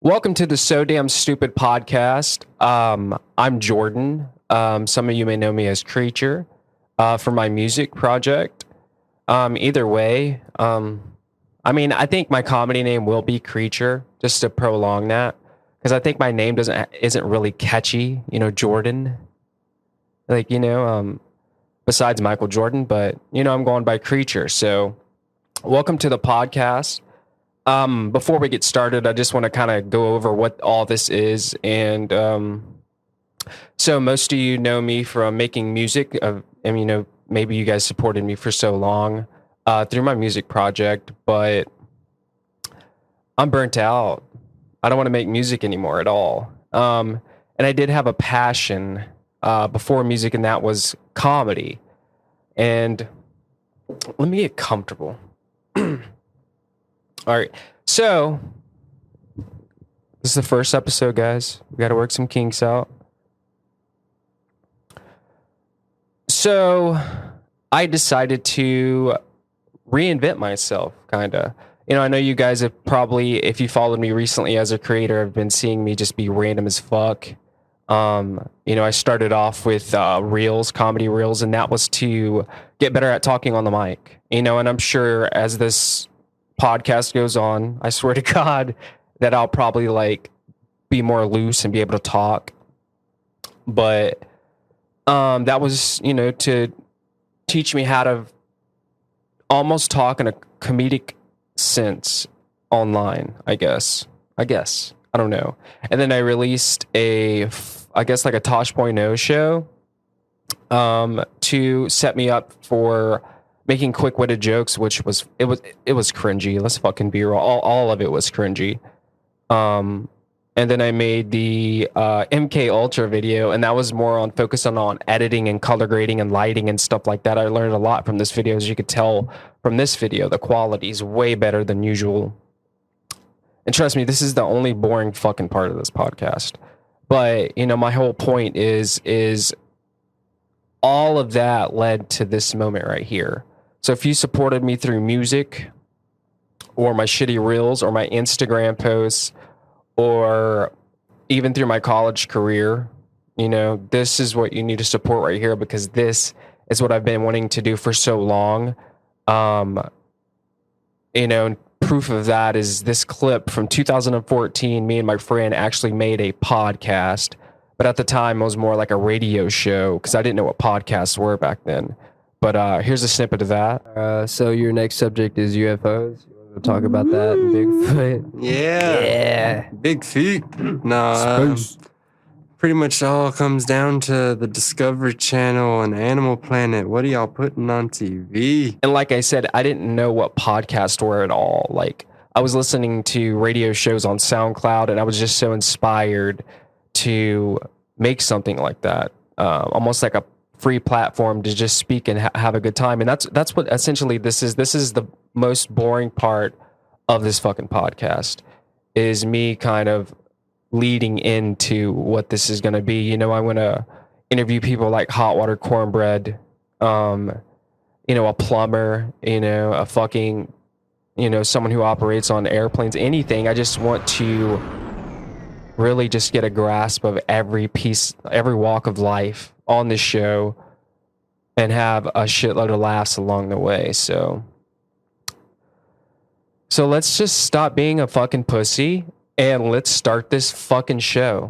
Welcome to the So Damn Stupid podcast. I'm Jordan. Some of you may know me as Creature for my music project. Either way, I think my comedy name will be Creature, just to prolong that, because I think my name isn't really catchy. Jordan, besides Michael Jordan, but I'm going by Creature. So, welcome to the podcast. Before we get started, I just want to kind of go over what all this is. And so most of you know me from making music. Maybe you guys supported me for so long through my music project, but I'm burnt out. I don't want to make music anymore at all. And I did have a passion before music, and that was comedy. And let me get comfortable. All right, so this is the first episode, guys. We got to work some kinks out. So I decided to reinvent myself, kind of. I know you guys have probably, if you followed me recently as a creator, have been seeing me just be random as fuck. I started off with reels, comedy reels, and that was to get better at talking on the mic. And I'm sure as this podcast goes on, I swear to God that I'll probably be more loose and be able to talk. But that was to teach me how to almost talk in a comedic sense online, I guess I don't know. And then I released a Tosh.0 show to set me up for making quick-witted jokes, which was cringy. Let's fucking be real. All of it was cringy. And then I made the MK Ultra video, and that was more focusing on editing and color grading and lighting and stuff like that. I learned a lot from this video. As you could tell from this video, the quality is way better than usual. And trust me, this is the only boring fucking part of this podcast. But my whole point is all of that led to this moment right here. So if you supported me through music or my shitty reels or my Instagram posts or even through my college career, this is what you need to support right here, because this is what I've been wanting to do for so long. Proof of that is this clip from 2014. Me and my friend actually made a podcast, but at the time it was more like a radio show because I didn't know what podcasts were back then. But here's a snippet of that. So your next subject is UFOs. You want to talk about that? Bigfoot? Yeah. Big feet. No, pretty much all comes down to the Discovery Channel and Animal Planet. What are y'all putting on TV? And like I said, I didn't know what podcasts were at all. I was listening to radio shows on SoundCloud, and I was just so inspired to make something like that. Almost like a free platform to just speak and have a good time. And that's what essentially this is. This is the most boring part of this fucking podcast, is me kind of leading into what this is going to be. I want to interview people like Hot Water Cornbread, a plumber, a fucking, someone who operates on airplanes, anything. I just want to really just get a grasp of every walk of life on this show and have a shitload of laughs along the way. So let's just stop being a fucking pussy and let's start this fucking show.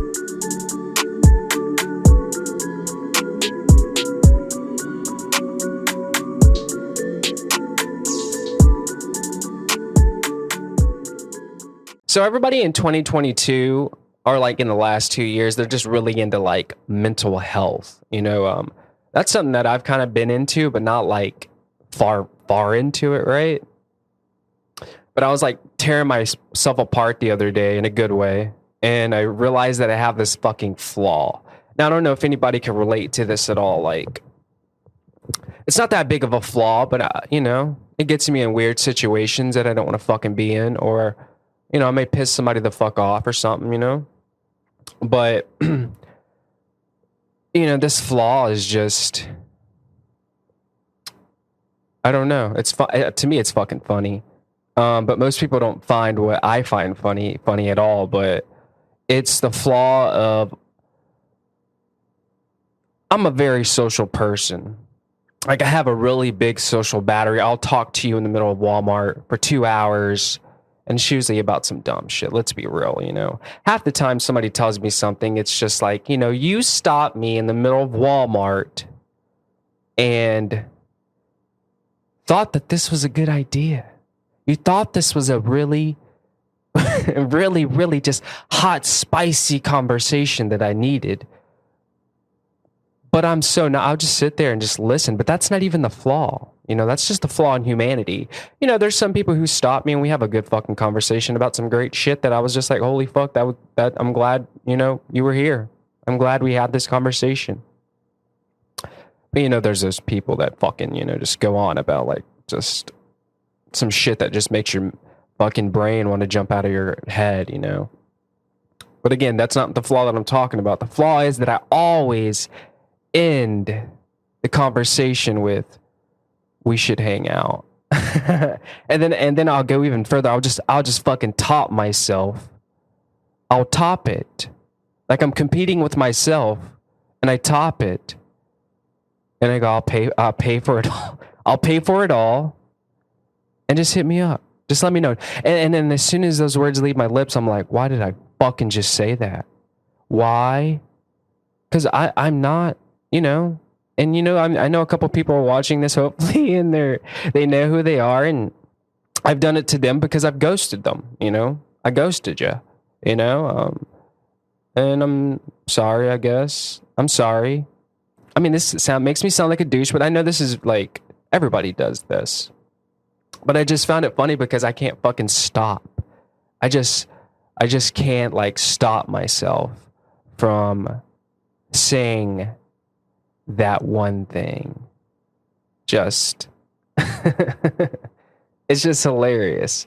So everybody in 2022, or in the last 2 years, they're just really into mental health. That's something that I've kind of been into, but not far into it, right? But I was tearing myself apart the other day in a good way, and I realized that I have this fucking flaw. Now, I don't know if anybody can relate to this at all. It's not that big of a flaw, but it gets me in weird situations that I don't want to fucking be in, or I may piss somebody the fuck off or something, But this flaw is just, I don't know. It's to me, it's fucking funny. But most people don't find what I find funny at all. But it's the flaw of I'm a very social person. Like I have a really big social battery. I'll talk to you in the middle of Walmart for 2 hours, and it's usually about some dumb shit. Let's be real, Half the time somebody tells me something, it's just like, you stopped me in the middle of Walmart and thought that this was a good idea. You thought this was a really, really, really just hot, spicy conversation that I needed. But I'll just sit there and just listen. But that's not even the flaw. That's just the flaw in humanity. There's some people who stop me and we have a good fucking conversation about some great shit that I was just like, holy fuck, that I'm glad, you were here. I'm glad we had this conversation. But there's those people that fucking, just go on about like just some shit that just makes your fucking brain want to jump out of your head, But again, that's not the flaw that I'm talking about. The flaw is that I always end the conversation with we should hang out. and then I'll go even further. I'll just fucking top myself. I'll top it. Like I'm competing with myself and I top it. And I go, I'll pay for it all. I'll pay for it all. And just hit me up. Just let me know. And then as soon as those words leave my lips, I'm like, why did I fucking just say that? Why? Because I'm not, and I know a couple people are watching this hopefully, and they know who they are, and I've done it to them because I've ghosted them. I ghosted you. And I'm sorry. I guess I'm sorry. I mean, this makes me sound like a douche, but I know this is like everybody does this. But I just found it funny because I can't fucking stop. I just can't like stop myself from saying that one thing. Just it's just hilarious.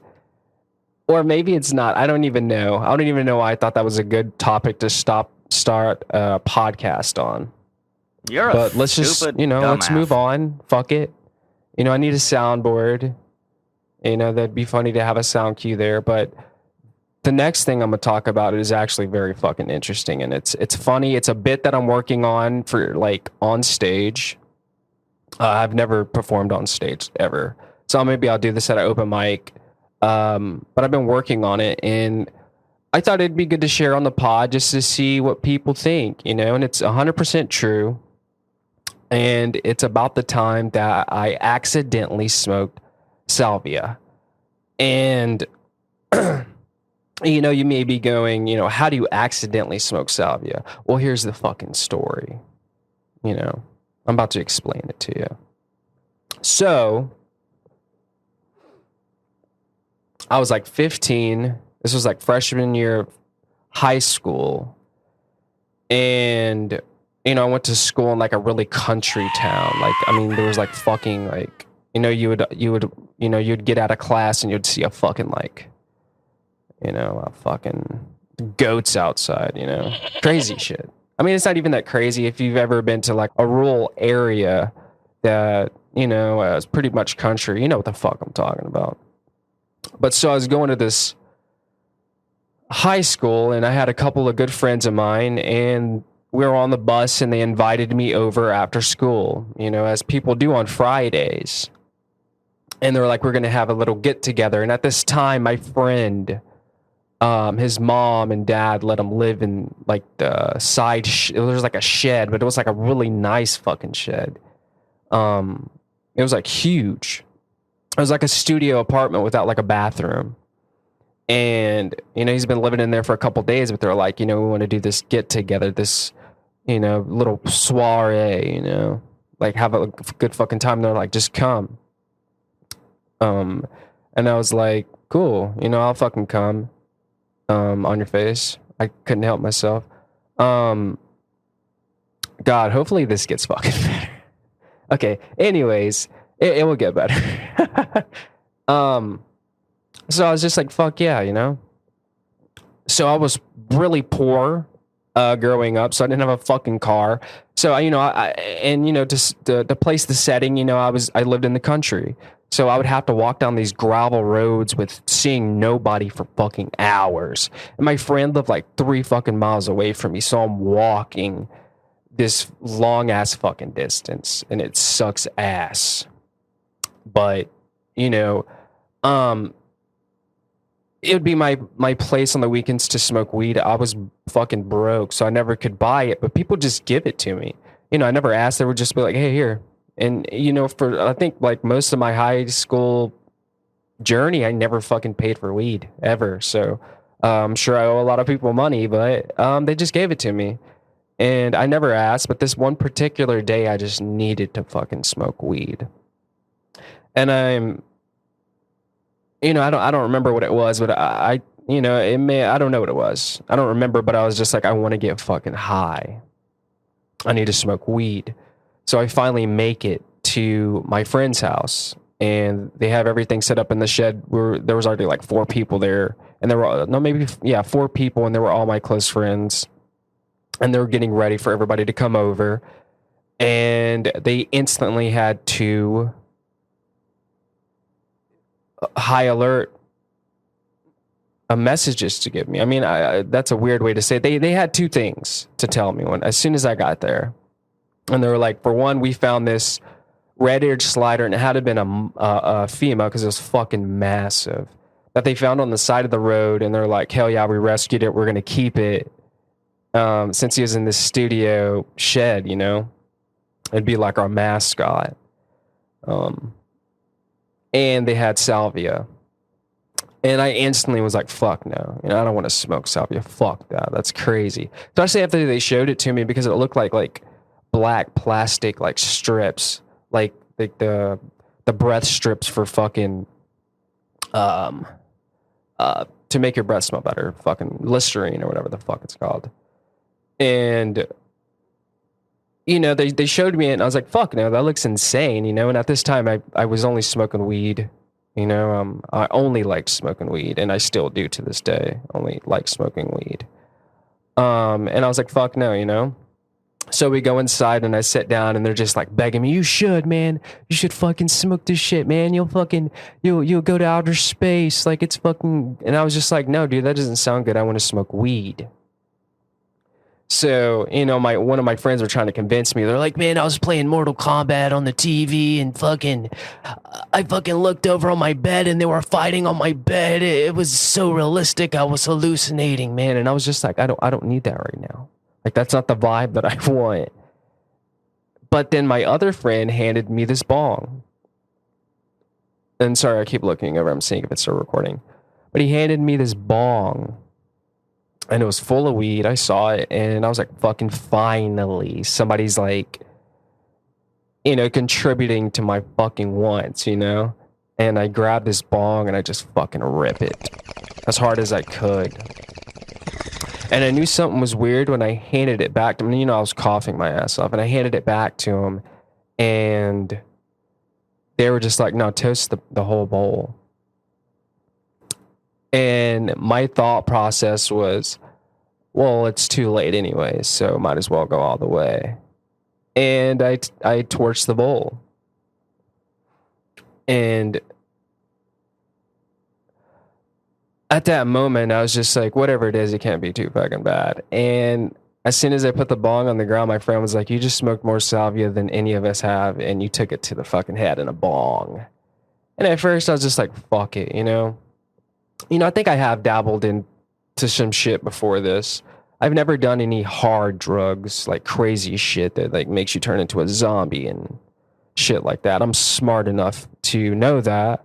Or maybe it's not. I don't even know. I don't even know why I thought that was a good topic to start a podcast on. But let's just, let's move on. Fuck it. I need a soundboard. That'd be funny to have a sound cue there. But the next thing I'm going to talk about is actually very fucking interesting. And it's funny. It's a bit that I'm working on for like on stage. I've never performed on stage ever. So maybe I'll do this at an open mic. But I've been working on it, and I thought it'd be good to share on the pod just to see what people think, and it's 100% true. And it's about the time that I accidentally smoked salvia. And, you may be going, how do you accidentally smoke salvia? Well, here's the fucking story. I'm about to explain it to you. So I was like 15. This was like freshman year of high school. And, I went to school in like a really country town. Like, I mean, there was like fucking like, you'd get out of class and you'd see a fucking like, a fucking goats outside, crazy shit. I mean, it's not even that crazy if you've ever been to like a rural area that, is pretty much country. You know what the fuck I'm talking about. But so I was going to this high school and I had a couple of good friends of mine, and we were on the bus and they invited me over after school, as people do on Fridays. And they were like, we're going to have a little get together. And at this time, my friend, his mom and dad let him live in like the side. There was like a shed, but it was like a really nice fucking shed. It was like huge. It was like a studio apartment without like a bathroom. And, he's been living in there for a couple days, but they're like, we want to do this get together, this, little soiree, like have a good fucking time. They're like, just come. And I was like, cool, I'll fucking come, on your face. I couldn't help myself. God, hopefully this gets fucking better. Okay. Anyways, it will get better. So I was just like, fuck yeah, So I was really poor, growing up, so I didn't have a fucking car. So to place the setting, I lived in the country. So I would have to walk down these gravel roads with seeing nobody for fucking hours. And my friend lived like 3 fucking miles away from me. So I'm walking this long ass fucking distance and it sucks ass. But, you know, it would be my place on the weekends to smoke weed. I was fucking broke, so I never could buy it, but people just give it to me. You know, I never asked. They would just be like, hey, here. And, you know, for I think like most of my high school journey, I never fucking paid for weed ever. So I'm sure I owe a lot of people money, but they just gave it to me. And I never asked, but this one particular day, I just needed to fucking smoke weed. And you know, I don't remember what it was, but I you know, I don't know what it was. I don't remember, but I was just like, I want to get fucking high. I need to smoke weed. So I finally make it to my friend's house, and they have everything set up in the shed. There was already like 4 people there, and there were 4 people, and they were all my close friends, and they were getting ready for everybody to come over, and they instantly had to high alert messages to give me. I mean, that's a weird way to say it. They had 2 things to tell me as soon as I got there. And they were like, for one, we found this red-eared slider, and it had to have been a female because it was fucking massive, that they found on the side of the road. And they're like, hell yeah, we rescued it. We're going to keep it. Since he was in this studio shed, you know, it'd be like our mascot. And they had salvia. And I instantly was like, fuck no. You know, I don't want to smoke salvia. Fuck that. That's crazy. Especially after they showed it to me, because it looked like black plastic like strips, like the breath strips for fucking to make your breath smell better, fucking Listerine or whatever the fuck it's called. And you know, they showed me it, and I was like, fuck no, that looks insane, you know. And at this time I was only smoking weed, you know. I only liked smoking weed, and I still do to this day, only like smoking weed. And I was like, fuck no, you know. So we go inside, and I sit down, and they're just like begging me, you should, man. You should fucking smoke this shit, man. You'll go to outer space. Like, it's fucking... And I was just like, no, dude, that doesn't sound good. I want to smoke weed. So, you know, one of my friends were trying to convince me. They're like, man, I was playing Mortal Kombat on the TV, and I fucking looked over on my bed, and they were fighting on my bed. It was so realistic. I was hallucinating, man. And I was just like, I don't need that right now. Like, that's not the vibe that I want. But then my other friend handed me this bong. And sorry, I keep looking over. I'm seeing if it's still recording. But he handed me this bong. And it was full of weed. I saw it, and I was like, fucking finally. Somebody's like, you know, contributing to my fucking wants, you know? And I grabbed this bong, and I just fucking rip it as hard as I could. And I knew something was weird when I handed it back to him. You know, I was coughing my ass off, and I handed it back to him, and they were just like, no, toast the whole bowl. And my thought process was, well, it's too late anyway, so might as well go all the way. And I torched the bowl. And at that moment, I was just like, whatever it is, it can't be too fucking bad. And as soon as I put the bong on the ground, my friend was like, you just smoked more salvia than any of us have, and you took it to the fucking head in a bong. And at first, I was just like, fuck it, you know? You know, I think I have dabbled into some shit before this. I've never done any hard drugs, like crazy shit that like makes you turn into a zombie and shit like that. I'm smart enough to know that.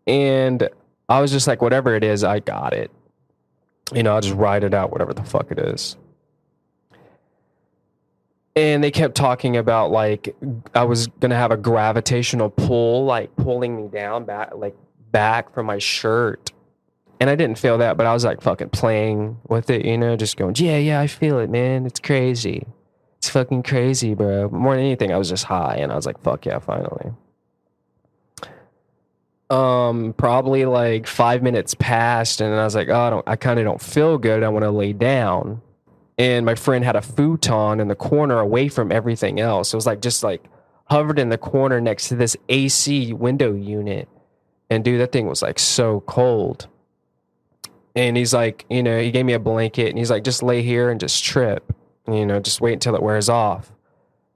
And I was just like, whatever it is, I got it. You know, I'll just ride it out, whatever the fuck it is. And they kept talking about, like, I was going to have a gravitational pull, like, pulling me down back from my shirt. And I didn't feel that, but I was, like, fucking playing with it, you know, just going, yeah, I feel it, man. It's crazy. It's fucking crazy, bro. But more than anything, I was just high, and I was like, fuck yeah, finally. Probably like 5 minutes passed, and I was like, oh, I kind of don't feel good. I want to lay down. And my friend had a futon in the corner away from everything else. It was like just like hovered in the corner next to this AC window unit. And dude, that thing was like so cold. And he's like, you know, he gave me a blanket and he's like, just lay here and just trip, you know, just wait until it wears off.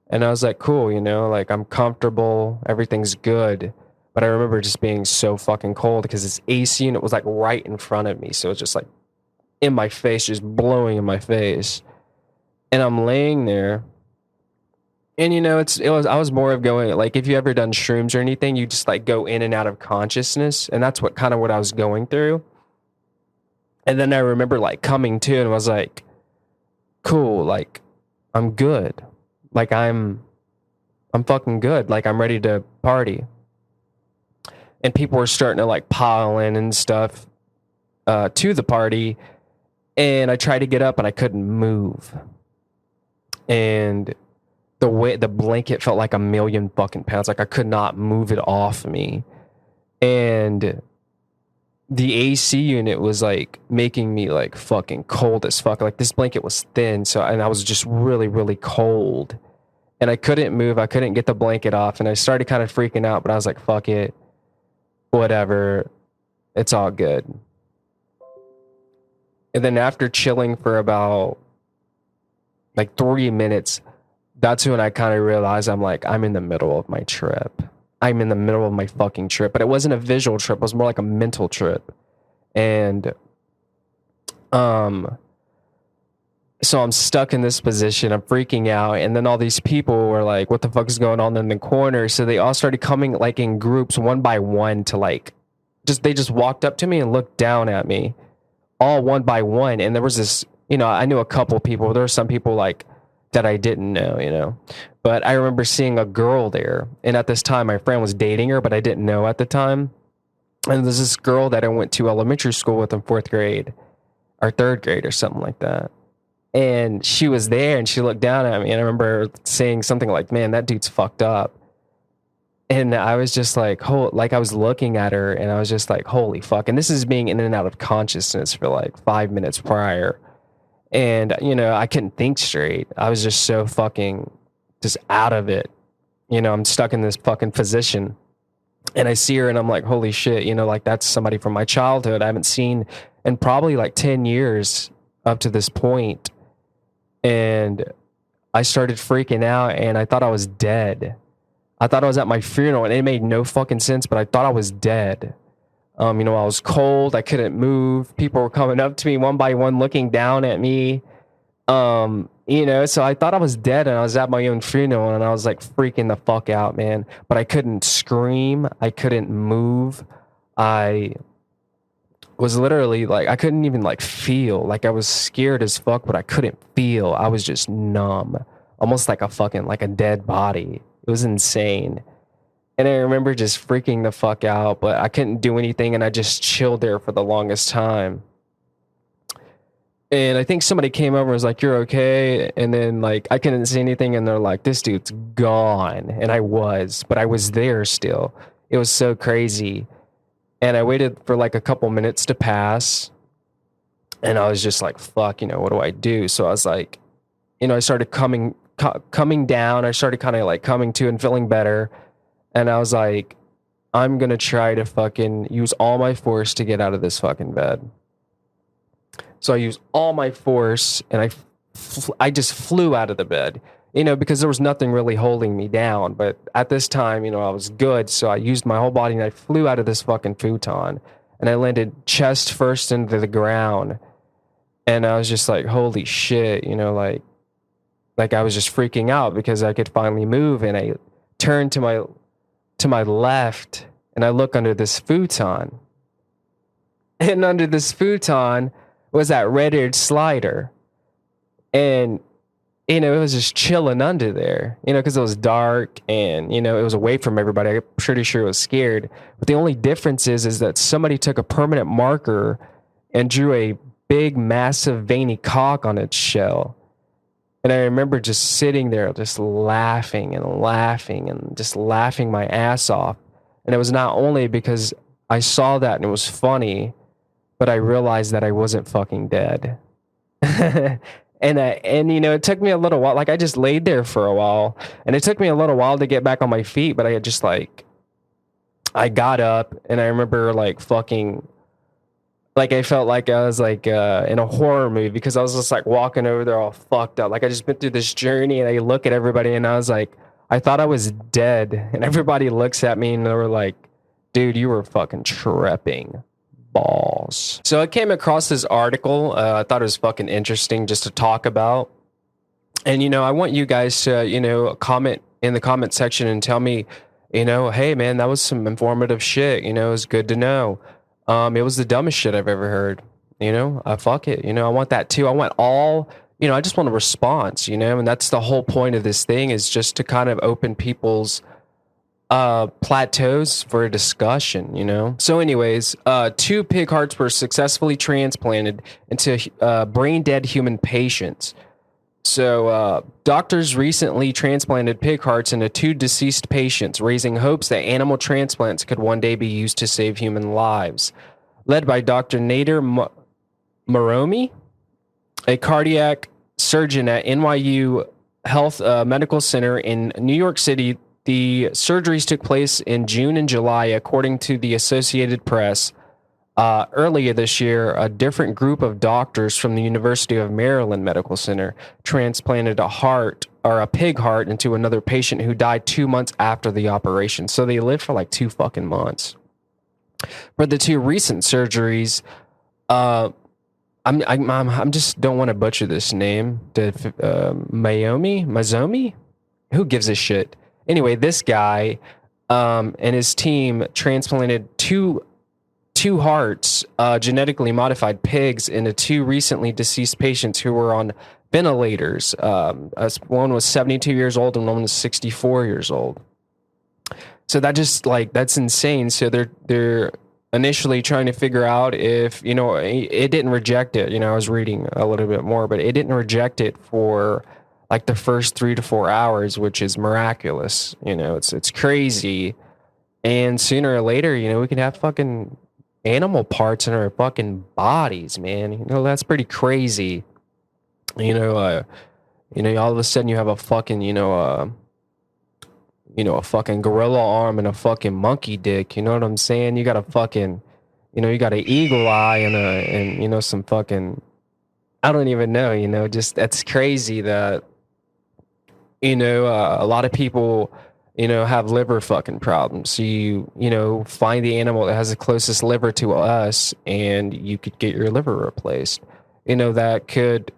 And I was like, cool, you know, like I'm comfortable, everything's good. But I remember just being so fucking cold because this AC unit was like right in front of me. So it was just like in my face, just blowing in my face. And I'm laying there. And you know, I was more of going like, if you ever done shrooms or anything, you just like go in and out of consciousness. And that's what I was going through. And then I remember like coming to and I was like, cool, like I'm good. Like I'm fucking good. Like I'm ready to party. And people were starting to like pile in and stuff to the party. And I tried to get up and I couldn't move. And the way the blanket felt like a million fucking pounds. Like I could not move it off me. And the AC unit was like making me like fucking cold as fuck. Like this blanket was thin. And I was just really, really cold. And I couldn't move. I couldn't get the blanket off. And I started kind of freaking out, but I was like, fuck it. Whatever. It's all good. And then after chilling for about like 3 minutes, that's when I kind of realized I'm in the middle of my trip. I'm in the middle of my fucking trip. But it wasn't a visual trip. It was more like a mental trip. And so I'm stuck in this position. I'm freaking out. And then all these people were like, what the fuck is going on in the corner? So they all started coming like in groups one by one to like, they just walked up to me and looked down at me all one by one. And there was this, you know, I knew a couple people. There were some people like that I didn't know, you know, but I remember seeing a girl there. And at this time, my friend was dating her, but I didn't know at the time. And there's this girl that I went to elementary school with in 4th grade or 3rd grade or something like that. And she was there and she looked down at me. And I remember saying something like, man, that dude's fucked up. And I was just like, I was looking at her and I was just like, holy fuck. And this is being in and out of consciousness for like 5 minutes prior. And, you know, I couldn't think straight. I was just so fucking just out of it. You know, I'm stuck in this fucking position. And I see her and I'm like, holy shit, you know, like that's somebody from my childhood I haven't seen in probably like 10 years up to this point. And I started freaking out and I thought I was dead. I thought I was at my funeral and it made no fucking sense, but I thought I was dead. You know, I was cold. I couldn't move. People were coming up to me one by one, looking down at me. You know, so I thought I was dead and I was at my own funeral and I was like freaking the fuck out, man. But I couldn't scream. I couldn't move. I was literally like, I couldn't even like feel. Like I was scared as fuck, but I couldn't feel. I was just numb. Almost like a dead body. It was insane. And I remember just freaking the fuck out, but I couldn't do anything and I just chilled there for the longest time. And I think somebody came over and was like, you're okay? And then like, I couldn't see anything and they're like, this dude's gone. And I was, but I was there still. It was so crazy. And I waited for like a couple minutes to pass. And I was just like, fuck, you know, what do I do? So I was like, you know, I started coming down. I started kind of like coming to and feeling better. And I was like, I'm going to try to fucking use all my force to get out of this fucking bed. So I used all my force and I just flew out of the bed, you know, because there was nothing really holding me down. But at this time, you know, I was good. So I used my whole body and I flew out of this fucking futon and I landed chest first into the ground. And I was just like, holy shit, you know, like I was just freaking out because I could finally move. And I turned to my left and I look under this futon. And under this futon was that red-eared slider. And, you know, it was just chilling under there, you know, because it was dark and, you know, it was away from everybody. I'm pretty sure it was scared. But the only difference is that somebody took a permanent marker and drew a big, massive, veiny cock on its shell. And I remember just sitting there, just laughing and just laughing my ass off. And it was not only because I saw that and it was funny, but I realized that I wasn't fucking dead. And it took me a little while. Like, I just laid there for a while, and it took me a little while to get back on my feet. But I had just like, I got up, and I remember like fucking, like I felt like I was like in a horror movie, because I was just like walking over there all fucked up. Like, I just been through this journey, and I look at everybody, and I was like, I thought I was dead, and everybody looks at me, and they were like, dude, you were fucking tripping balls. So I came across this article. I thought it was fucking interesting just to talk about. And, I want you guys to, comment in the comment section and tell me, hey, man, that was some informative shit. It was good to know. It was the dumbest shit I've ever heard. Fuck it. I want that too. I want all, I just want a response, and that's the whole point of this thing, is just to kind of open people's plateaus for a discussion. So anyways, 2 pig hearts were successfully transplanted into brain dead human patients. So doctors recently transplanted pig hearts into 2 deceased patients, raising hopes that animal transplants could one day be used to save human lives. Led by Dr. Nader Maromi, a cardiac surgeon at NYU Health Medical Center in New York City, the surgeries took place in June and July, according to the Associated Press. Earlier this year, a different group of doctors from the University of Maryland Medical Center transplanted a pig heart into another patient who died 2 months after the operation. So they lived for like 2 fucking months. For the 2 recent surgeries, I'm just don't want to butcher this name. Mazomi? Who gives a shit? Anyway, this guy and his team transplanted two hearts, genetically modified pigs, into 2 recently deceased patients who were on ventilators. One was 72 years old and one was 64 years old. So that's insane. So they're initially trying to figure out if, it didn't reject it. I was reading a little bit more, but it didn't reject it for like the first 3 to 4 hours, which is miraculous. It's crazy. And sooner or later, we can have fucking animal parts in our fucking bodies, man. That's pretty crazy. All of a sudden you have a fucking, a fucking gorilla arm and a fucking monkey dick. You know what I'm saying? You got a fucking, you got an eagle eye and some fucking, I don't even know, just that's crazy that, a lot of people, have liver fucking problems. So you find the animal that has the closest liver to us, and you could get your liver replaced. That could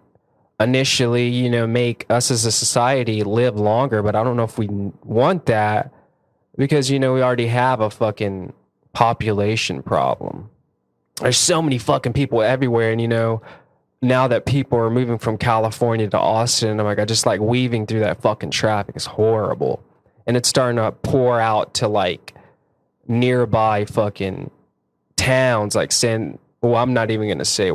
initially, make us as a society live longer, but I don't know if we want that, because, we already have a fucking population problem. There's so many fucking people everywhere, and, now that people are moving from California to Austin, I'm like, I just like weaving through that fucking traffic is horrible. And it's starting to pour out to like nearby fucking towns, like I'm not even going to say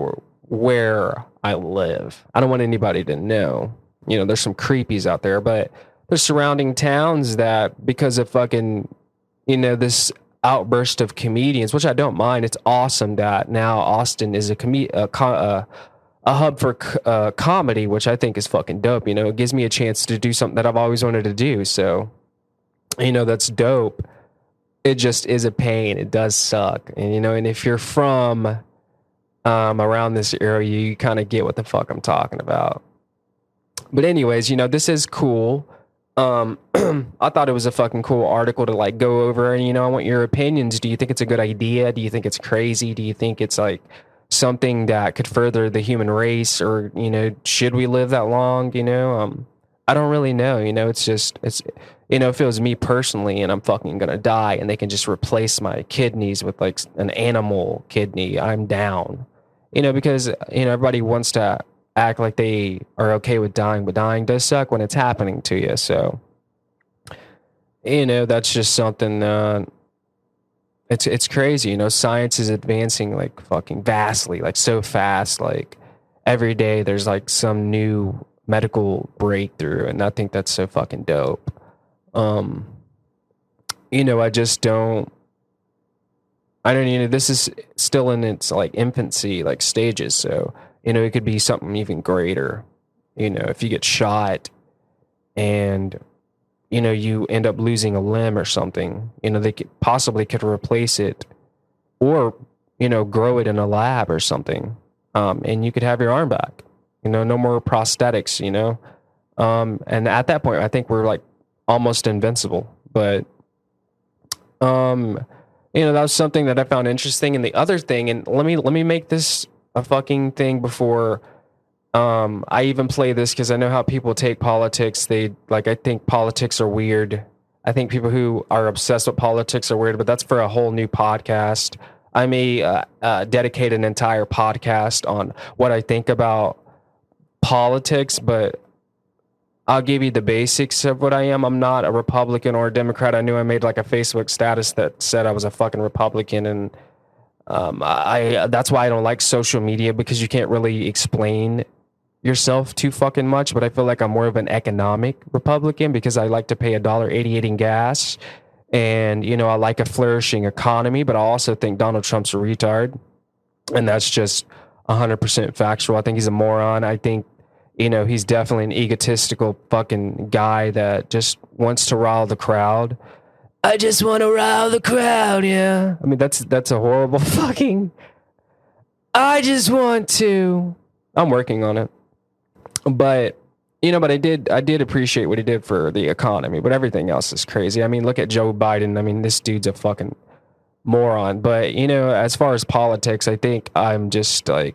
where I live. I don't want anybody to know. There's some creepies out there, but there's surrounding towns that, because of fucking, this outburst of comedians, which I don't mind. It's awesome that now Austin is a hub for comedy, which I think is fucking dope. It gives me a chance to do something that I've always wanted to do. So, that's dope. It just is a pain. It does suck. And, and if you're from around this area, you kind of get what the fuck I'm talking about. But anyways, this is cool. I thought it was a fucking cool article to like go over, and, I want your opinions. Do you think it's a good idea? Do you think it's crazy? Do you think it's like something that could further the human race, or, should we live that long? I don't really know. If it was me personally and I'm fucking gonna die and they can just replace my kidneys with like an animal kidney, I'm down. Because, everybody wants to act like they are okay with dying, but dying does suck when it's happening to you. So, that's just something, it's crazy. Science is advancing like fucking vastly, like so fast. Like every day there's like some new medical breakthrough, and I think that's so fucking dope. I just don't, this is still in its like infancy, like stages. So, it could be something even greater. if you get shot and, you end up losing a limb or something, they could replace it or, grow it in a lab or something. And you could have your arm back, no more prosthetics, and at that point, I think we're like almost invincible, but, that was something that I found interesting. And the other thing, and let me make this a fucking thing before I even play this, because I know how people take politics. I think politics are weird. I think people who are obsessed with politics are weird, but that's for a whole new podcast. I may dedicate an entire podcast on what I think about politics, but I'll give you the basics of what I am. I'm not a Republican or a Democrat. I knew I made like a Facebook status that said I was a fucking Republican, and that's why I don't like social media, because you can't really explain yourself too fucking much. But I feel like I'm more of an economic Republican because I like to pay $1.88 in gas, and I like a flourishing economy. But I also think Donald Trump's a retard, and that's just 100% factual. I think he's a moron. I think he's definitely an egotistical fucking guy that just wants to rile the crowd. I just want to rile the crowd, yeah. I mean, that's a horrible fucking... I just want to... I'm working on it. But, but I did appreciate what he did for the economy, but everything else is crazy. I mean, look at Joe Biden. I mean, this dude's a fucking moron. But, as far as politics, I think I'm just a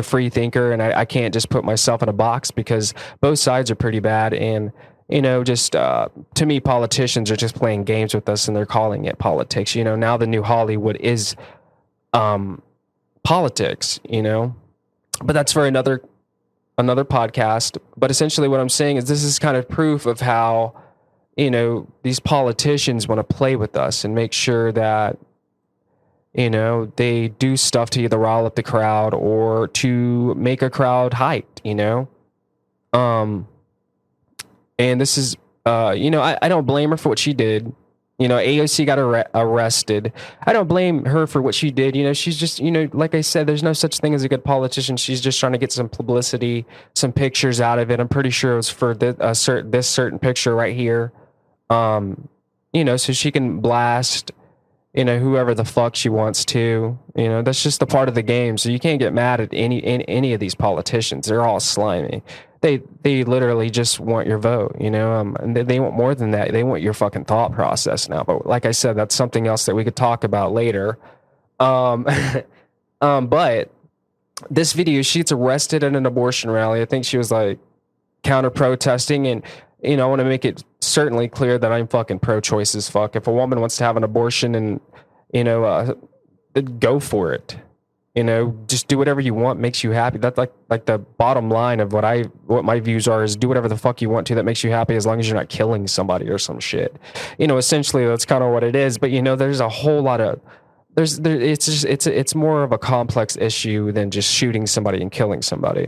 free thinker, and I can't just put myself in a box, because both sides are pretty bad. And, to me, politicians are just playing games with us, and they're calling it politics. Now the new Hollywood is politics, but that's for another podcast. But essentially what I'm saying is this is kind of proof of how, these politicians want to play with us and make sure that, they do stuff to either rile up the crowd or to make a crowd hyped, and this is, I don't blame her for what she did. AOC got arrested. I don't blame her for what she did. She's just, like I said, there's no such thing as a good politician. She's just trying to get some publicity, some pictures out of it. I'm pretty sure it was for this certain picture right here. So she can blast, whoever the fuck she wants to. That's just a part of the game. So you can't get mad at any of these politicians. They're all slimy. They literally just want your vote, and they want more than that. They want your fucking thought process now. But like I said, that's something else that we could talk about later. But this video, she gets arrested at an abortion rally. I think she was like counter protesting, and I want to make it certainly clear that I'm fucking pro-choice as fuck. If a woman wants to have an abortion, and go for it. Just do whatever you want, makes you happy. That's like the bottom line of what my views are, is do whatever the fuck you want to that makes you happy, as long as you're not killing somebody or some shit. Essentially that's kind of what it is. But there's a whole lot of it's more of a complex issue than just shooting somebody and killing somebody.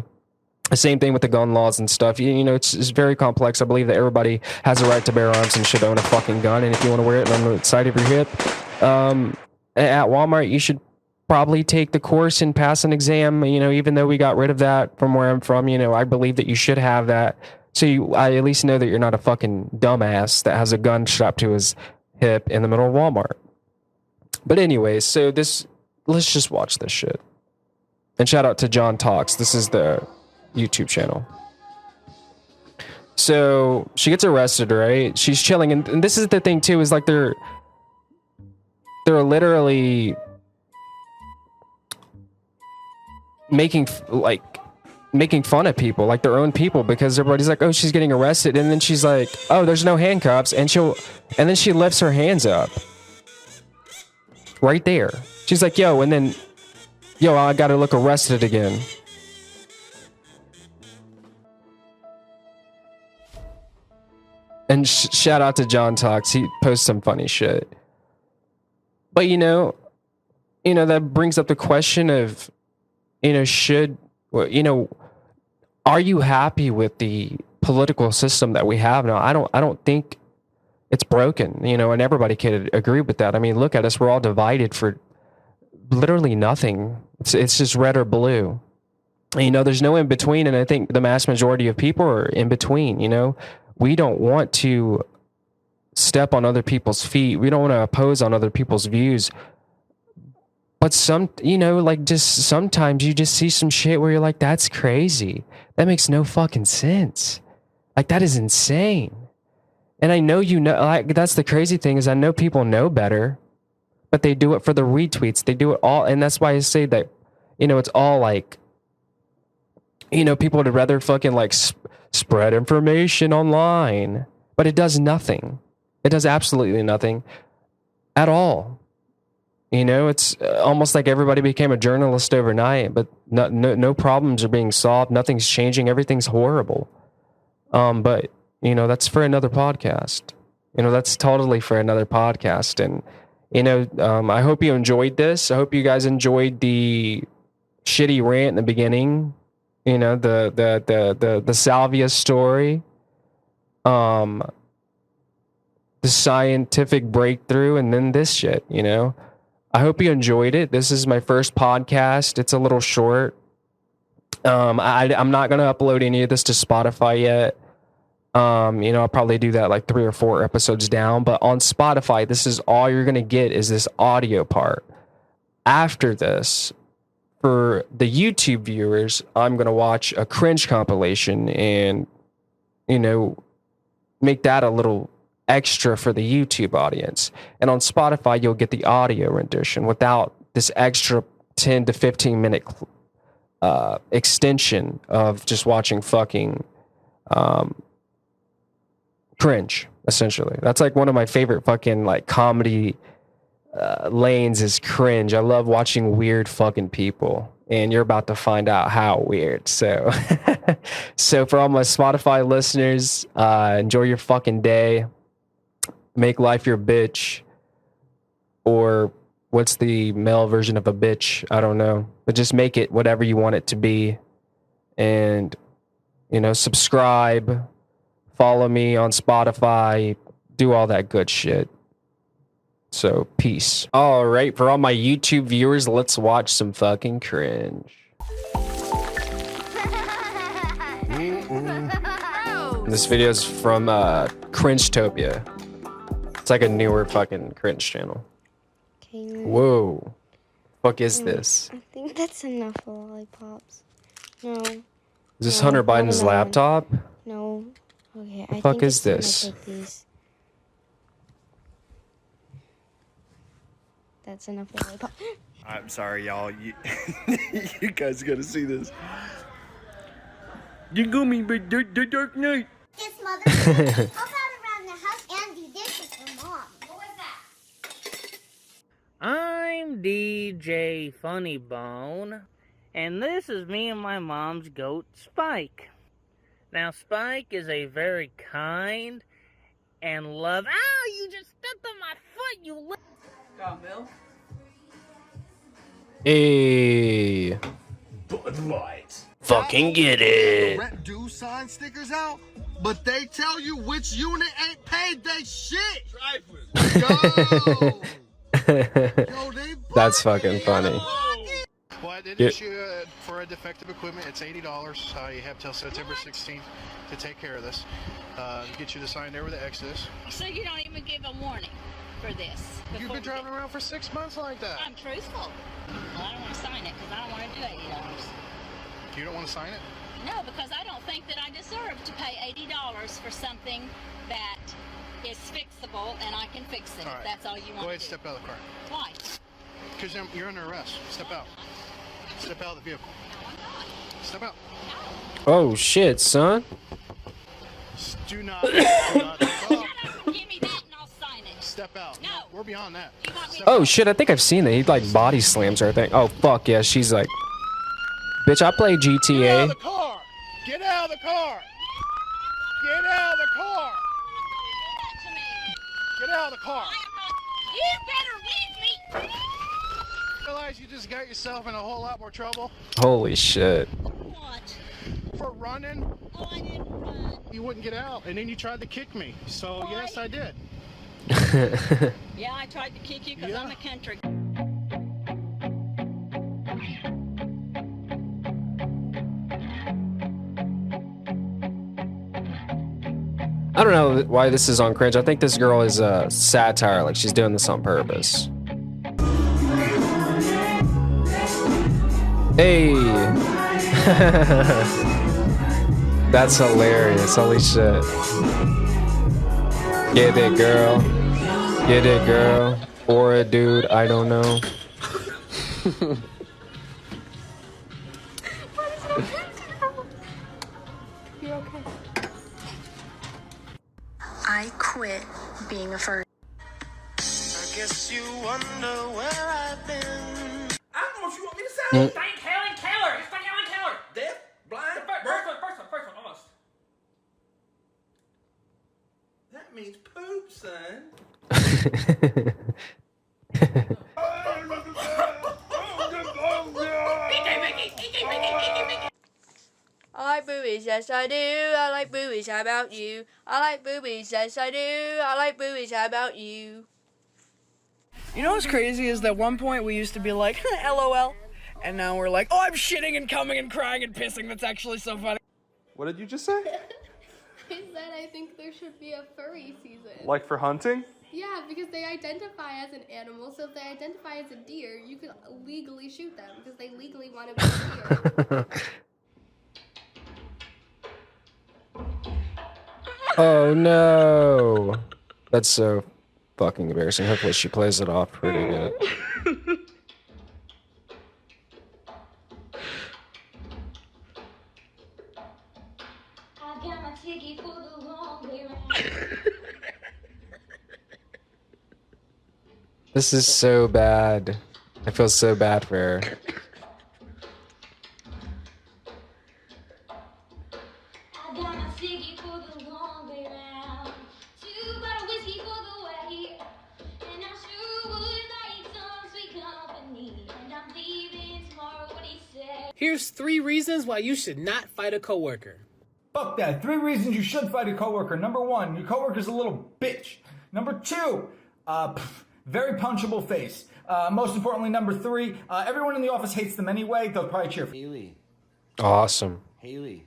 The same thing with the gun laws and stuff. It's very complex. I believe that everybody has a right to bear arms and should own a fucking gun. And if you want to wear it on the side of your hip, at Walmart, you should probably take the course and pass an exam. Even though we got rid of that from where I'm from, I believe that you should have that. So I at least know that you're not a fucking dumbass that has a gun strapped to his hip in the middle of Walmart. But anyways, so let's just watch this shit. And shout out to John Talks. This is the YouTube channel. So she gets arrested, right? She's chilling, and this is the thing too, is like they're literally making fun of people, like their own people, because everybody's like, oh, she's getting arrested, and then she's like, oh, there's no handcuffs, and then she lifts her hands up right there. She's like, yo, I gotta look arrested again. And shout out to John Talks. He posts some funny shit. But that brings up the question of, are you happy with the political system that we have now? I don't think it's broken, and everybody can agree with that. I mean, look at us. We're all divided for literally nothing. It's just red or blue. You know, there's no in between, and I think the mass majority of people are in between. You know, we don't want to step on other people's feet. We don't want to oppose on other people's views. But you know, like, just sometimes you just see some shit where you're like, that's crazy. That makes no fucking sense. Like, that is insane. And I know, you know, like, that's the crazy thing, is I know people know better, but they do it for the retweets. They do it all. And that's why I say that, you know, it's all like, you know, people would rather fucking like spread information online, but it does nothing. It does absolutely nothing at all. You know, it's almost like everybody became a journalist overnight, but no problems are being solved. Nothing's changing. Everything's horrible. But, you know, that's for another podcast. You know, that's totally for another podcast. And, you know, I hope you enjoyed this. I hope you guys enjoyed the shitty rant in the beginning. You know, the salvia story. The scientific breakthrough, and then this shit, you know. I hope you enjoyed it. This is my first podcast. It's a little short. I'm not going to upload any of this to Spotify yet. You know, I'll probably do that like 3 or 4 episodes down. But on Spotify, this is all you're going to get, is this audio part. After this, for the YouTube viewers, I'm going to watch a cringe compilation and, you know, make that a little extra for the YouTube audience. And on Spotify, you'll get the audio rendition without this extra 10 to 15 minute extension of just watching fucking cringe, essentially. That's like one of my favorite fucking like comedy lanes, is cringe. I love watching weird fucking people, and you're about to find out how weird. So so for all my Spotify listeners, enjoy your fucking day. Make life your bitch. Or what's the male version of a bitch? I don't know. But just make it whatever you want it to be. And, you know, subscribe. Follow me on Spotify. Do all that good shit. So, peace. All right, for all my YouTube viewers, let's watch some fucking cringe. This video is from Cringetopia. It's like a newer fucking cringe channel. Okay. Whoa. Fuck is this? I think that's enough lollipops. No. Is this Hunter Biden's laptop? No. Okay. The fuck is this? That's enough lollipop. I'm sorry, y'all. You guys gotta see this. You go me, but the Dark Knight. Yes, Mother. Help out around the house and do dishes for Mom. What was that? I'm DJ Funnybone, and this is me and my mom's goat, Spike. Now, Spike is a very kind and loving... Ow, you just stepped on my foot, you Got milk? Hey. Bud Light. Fucking get it. Rent do sign stickers out, but they tell you which unit ain't paid they shit. Yo. Yo, they That's fucking funny. Well, I did issue for a defective equipment. It's $80. You have till September 16th to take care of this. Get you to sign there with the Exodus. So you don't even give a warning for this? You've been driving around for 6 months like that. I'm truthful. Well, I don't want to sign it because I don't want to do $80. You don't want to sign it? No, because I don't think that I deserve to pay $80 for something that is fixable and I can fix it. All right. If that's all you want Go ahead, to do. step out of the car. Why? Because you're under arrest. Step out. Step out of the vehicle. Step out. Oh shit, son. Do not. Do not Give me that and I'll sign it. Step out. No. We're beyond that. You want me Step Oh out. shit, I think I've seen that. He like body slams her, I think. Oh fuck yeah, she's like, bitch, I play Get out GTA. of the car. Get out of the car. Get out of the car. to me? Get out of the car. You better leave me. Realize you just got yourself in a whole lot more trouble Holy shit. What? for running. Oh, I didn't run. You wouldn't get out, and then you tried to kick me. So Why? yes, I did. Yeah, I tried to kick you because Yeah. I'm a country. I don't know why this is on cringe. I think this girl is a satire. Like she's doing this on purpose. Hey. That's hilarious. Holy shit. Get it, girl. Get it, girl. Or a dude, I don't know. You're okay. I quit being a furry. I guess you wonder where I've been. I don't know what you want me to say. Thank Helen Keller! It's thank Helen Keller! Deaf? Blind? First one, almost. That means poop, son. I like boobies, yes I do. I like boobies, how about you? I like boobies, yes I do. I like boobies, how about you? You know what's crazy is that at one point we used to be like, LOL, and now we're like, oh, I'm shitting and coming and crying and pissing. That's actually so funny. What did you just say? I said I think there should be a furry season. Like for hunting? Yeah, because they identify as an animal, so if they identify as a deer, you can legally shoot them, because they legally want to be a deer. Oh no. That's so fucking embarrassing. Hopefully she plays it off pretty good. This is so bad. I feel so bad for her. Here's 3 reasons why you should not fight a coworker. Fuck that. 3 reasons you should fight a coworker. Number 1, your coworker's a little bitch. Number 2, very punchable face. Most importantly, number 3, everyone in the office hates them anyway. They'll probably cheer for Haley. Awesome. Haley.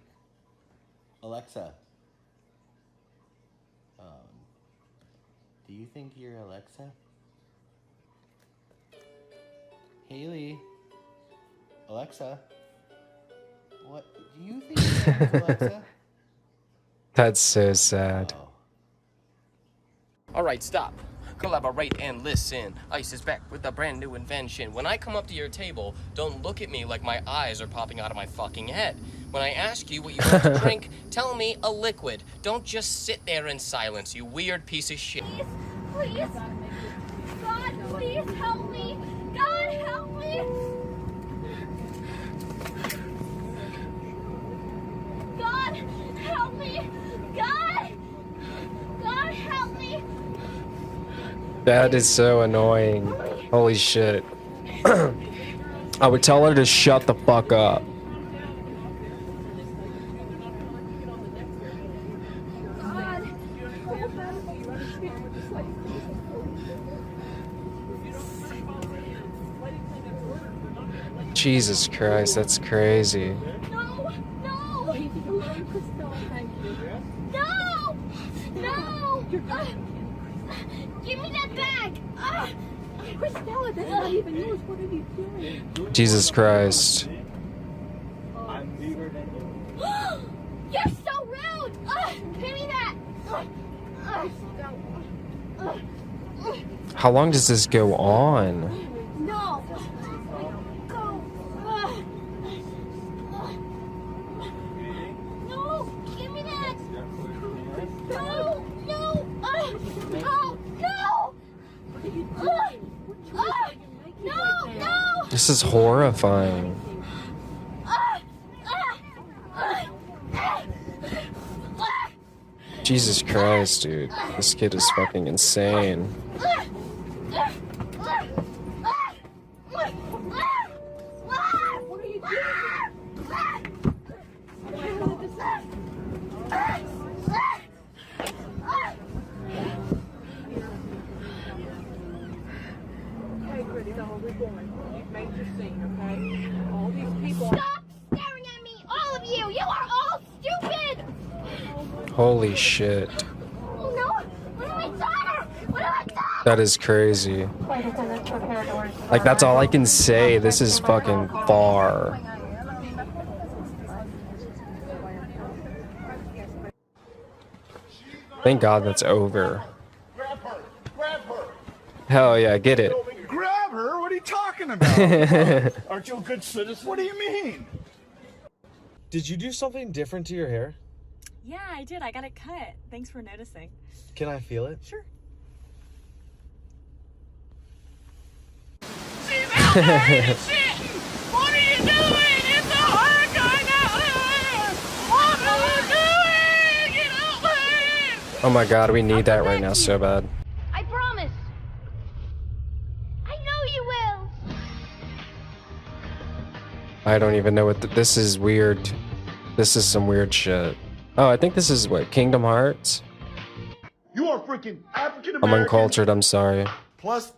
Alexa. Do you think you're Alexa? Haley. Alexa. What do you think you're Alexa? That's so sad. Alright, stop. Collaborate and listen. Ice is back with a brand new invention. When I come up to your table, don't look at me like my eyes are popping out of my fucking head. When I ask you what you want to drink, tell me a liquid. Don't just sit there in silence, you weird piece of shit. Please, God, please help me. God, help me. God, help me. God, God, help me. That is so annoying. Holy shit. I would tell her to shut the fuck up. Jesus Christ, that's crazy. No! No! Give me that bag! Christella, that's not even yours. What are you doing? Jesus Christ. You're so rude! Give me that! How long does this go on? No! Go! No! Give me that! No! No! Oh! No! No! No! This is horrifying. Jesus Christ, dude. This kid is fucking insane. Stop staring at me! All of you! You are all stupid! Holy shit. That is crazy. Like, that's all I can say. This is fucking far. Thank God that's over. Hell yeah, get it. Grab her? What are you talking about? Aren't you a good citizen? What do you mean? Did you do something different to your hair? Yeah, I did. I got it cut. Thanks for noticing. Can I feel it? Sure. She's out there eating shit! What are you doing? It's a hurricane out there! What are you doing? Get out there! Oh my God, we need that right now so bad. I promise. I know you will. I don't even know what this is weird. This is some weird shit. Oh, I think this is what, Kingdom Hearts? You are freaking African I'm American. uncultured, I'm sorry. Plus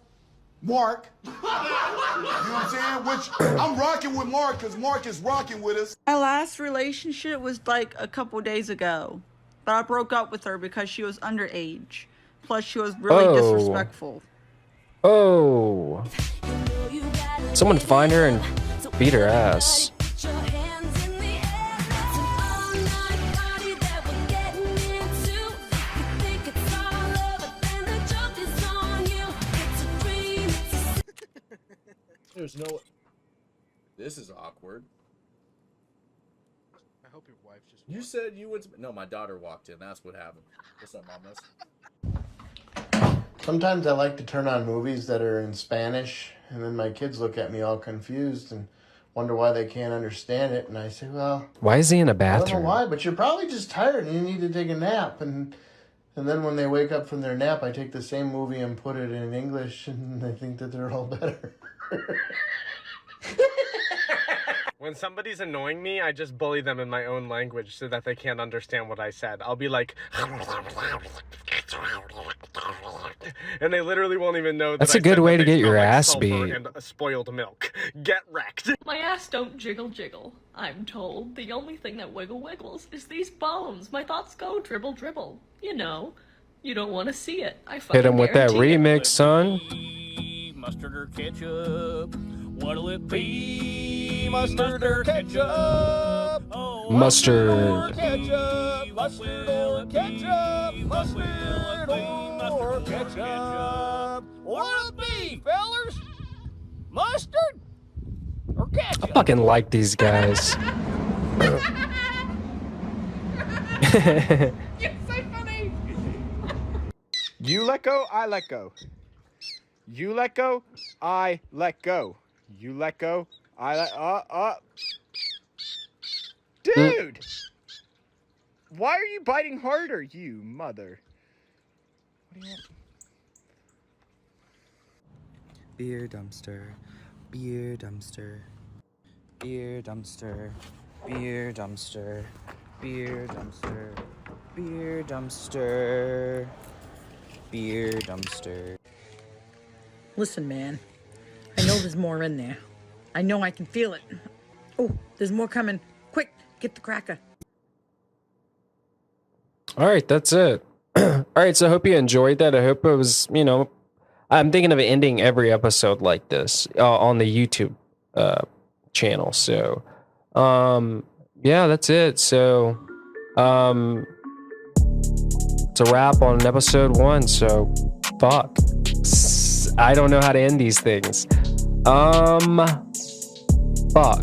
Mark. You know what I'm saying? Which I'm rocking with Mark because Mark is rocking with us. My last relationship was like a couple days ago, but I broke up with her because she was underage. Plus, she was really disrespectful. Oh. Someone find her and beat her ass. There's no. This is awkward. I hope your wife just. You said you went to. No, my daughter walked in. That's what happened. What's up, Mom? Sometimes I like to turn on movies that are in Spanish, and then my kids look at me all confused and wonder why they can't understand it. And I say, well, Why is he in a I don't know bathroom? why, but you're probably just tired and you need to take a nap. And then when they wake up from their nap, I take the same movie and put it in English, and they think that they're all better. When somebody's annoying me, I just bully them in my own language so that they can't understand what I said. I'll be like, and they literally won't even know that. That's a good way to get your ass sulfur beat. and spoiled milk. Get wrecked. My ass don't jiggle jiggle, I'm told. The only thing that wiggle wiggles is these bones. My thoughts go dribble dribble. You know, you don't want to see it. I fucking Hit him with that guarantee it. remix, son. Mustard or ketchup? What'll it be? Mustard or ketchup? Oh, Mustard. ketchup. Mustard or ketchup? Mustard or ketchup? What'll it be, fellers? Mustard or ketchup? I fucking like these guys. You're so funny. You let go, I let go. You let go, I let go. You let go, I let Dude! Why are you biting harder, you mother? What do you want? Beer dumpster, beer dumpster, beer dumpster, beer dumpster, beer dumpster, beer dumpster, beer dumpster. Listen, man. I know there's more in there. I know I can feel it. Oh, there's more coming. Quick, get the cracker. All right, that's it. All right, so I hope you enjoyed that. I hope it was, you know, I'm thinking of ending every episode like this on the YouTube channel. So, yeah, that's it. So, it's a wrap on episode 1. So, fuck. I don't know how to end these things. Fuck.